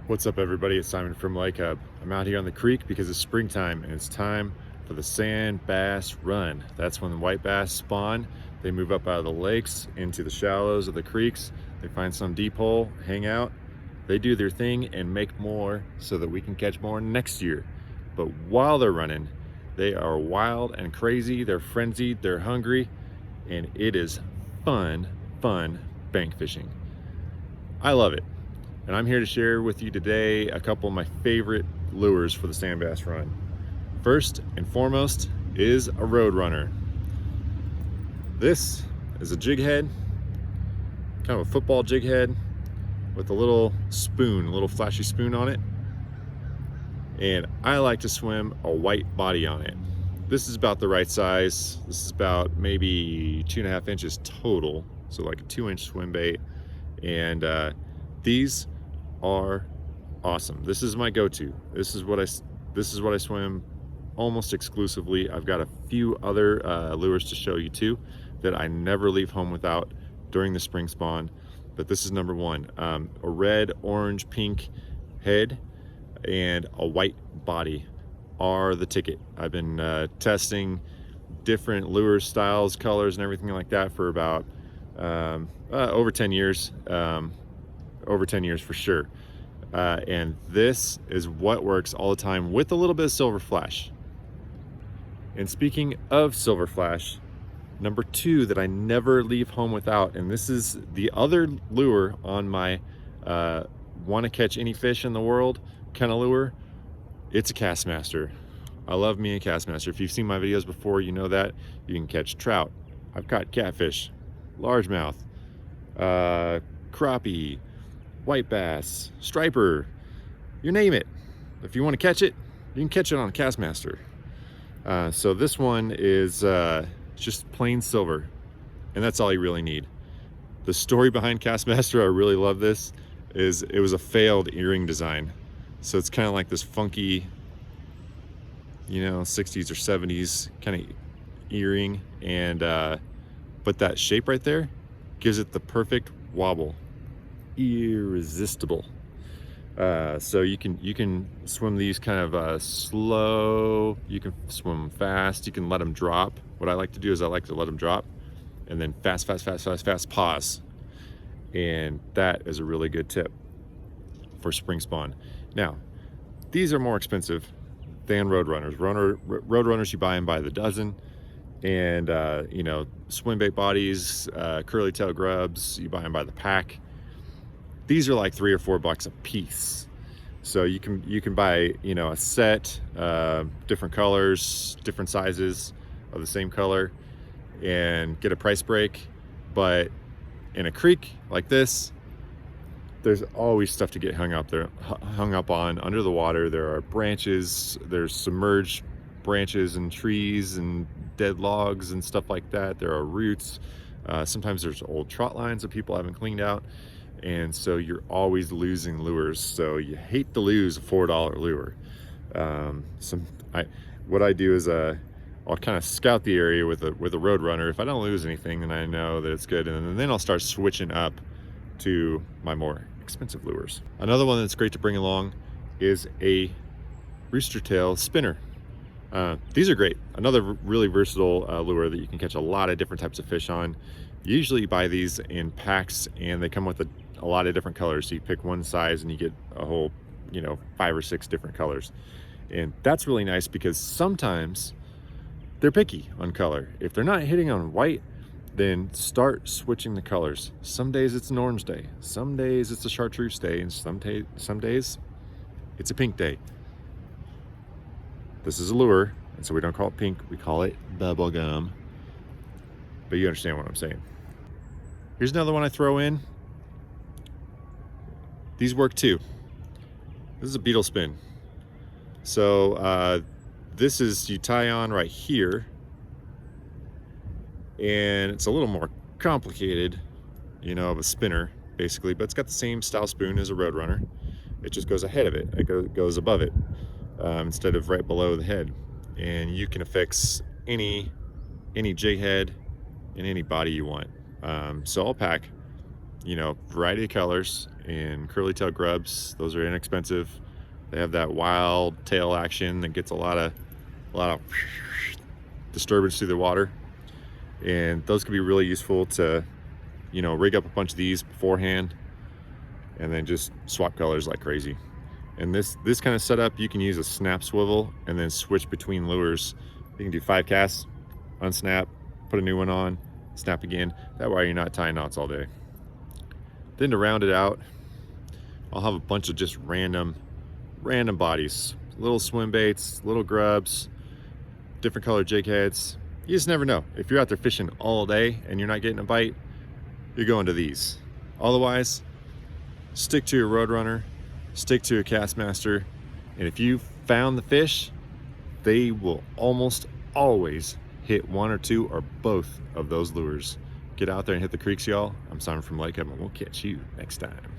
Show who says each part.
Speaker 1: What's up, everybody? It's Simon from Lake Hub. I'm out here on the creek because it's springtime and it's time for the sand bass run. That's when the white bass spawn. They move up out of the lakes into the shallows of the creeks. They find some deep hole, hang out. They do their thing and make more so that we can catch more next year. But while they're running, they are wild and crazy. They're frenzied, they're hungry, and it is fun bank fishing. I love it. And I'm here to share with you today a couple of my favorite lures for the sand bass run. First and foremost is a Roadrunner. This is a jig head, kind of a football jig head with a little spoon, a little flashy spoon on it. And I like to swim a white body on it. This is about the right size. This is about maybe 2.5 inches total. So like a 2-inch swim bait. And these are awesome. This is my go-to. This is what I swim almost exclusively. I've got a few other lures to show you too that I never leave home without during the spring spawn, but this is number one. A red, orange, pink head and a white body are the ticket. I've been testing different lure styles, colors, and everything like that for about over 10 years. Over 10 years for sure. And this is what works all the time with a little bit of silver flash. And speaking of silver flash, number two that I never leave home without, and this is the other lure on my want to catch any fish in the world kind of lure, it's a Kastmaster. I love me a Kastmaster. If you've seen my videos before, you know that. You can catch trout. I've caught catfish, largemouth, crappie, white bass, striper, you name it. If you want to catch it, you can catch it on a Kastmaster. So this one is just plain silver, and that's all you really need. The story behind Kastmaster, I really love this, is it was a failed earring design. So it's kind of like this funky, 60s or 70s kind of earring, and but that shape right there gives it the perfect wobble. Irresistible. So you can swim these kind of slow, you can swim fast, you can let them drop. What I like to do is I like to let them drop and then fast pause, and that is a really good tip for spring spawn. Now these are more expensive than Roadrunners. Roadrunners you buy them by the dozen, and swim bait bodies, curly tail grubs, you buy them by the pack. These are like $3 or $4 a piece. So you can buy, a set, different colors, different sizes of the same color, and get a price break. But in a creek like this, there's always stuff to get hung up on under the water. There are branches, there's submerged branches and trees and dead logs and stuff like that. There are roots. Sometimes there's old trot lines that people haven't cleaned out. And so you're always losing lures. So you hate to lose a $4 lure. What I do is I'll kind of scout the area with a Roadrunner. If I don't lose anything, then I know that it's good. And then I'll start switching up to my more expensive lures. Another one that's great to bring along is a Roostertail Spinner. These are great. Another really versatile lure that you can catch a lot of different types of fish on. You usually buy these in packs, and they come with a lot of different colors. So you pick one size and you get a whole, 5 or 6 different colors. And that's really nice because sometimes they're picky on color. If they're not hitting on white, then start switching the colors. Some days it's an orange day. Some days it's a chartreuse day. And some days it's a pink day. This is a lure, and so we don't call it pink, we call it bubble gum. But you understand what I'm saying. Here's another one I throw in. These work too. This is a Beetlespin. So this is, you tie on right here, and it's a little more complicated, of a spinner basically, but it's got the same style spoon as a Roadrunner. It just goes ahead of it. It goes above it instead of right below the head, and you can affix any jig head in any body you want. So I'll pack you know, variety of colors and curly tail grubs. Those are inexpensive. They have that wild tail action that gets a lot of disturbance through the water, and those could be really useful to, you know, rig up a bunch of these beforehand and then just swap colors like crazy. And this kind of setup, you can use a snap swivel and then switch between lures. You can do 5 casts, unsnap, put a new one on, snap again. That way you're not tying knots all day. Then to round it out, I'll have a bunch of just random bodies, little swim baits, little grubs, different colored jig heads. You just never know. If you're out there fishing all day and you're not getting a bite, you're going to these. Otherwise, stick to your Roadrunner, stick to a Kastmaster, and if you found the fish, they will almost always hit 1 or 2 or both of those lures. Get out there and hit the creeks, y'all. I'm Simon from Lake Up, and we'll catch you next time.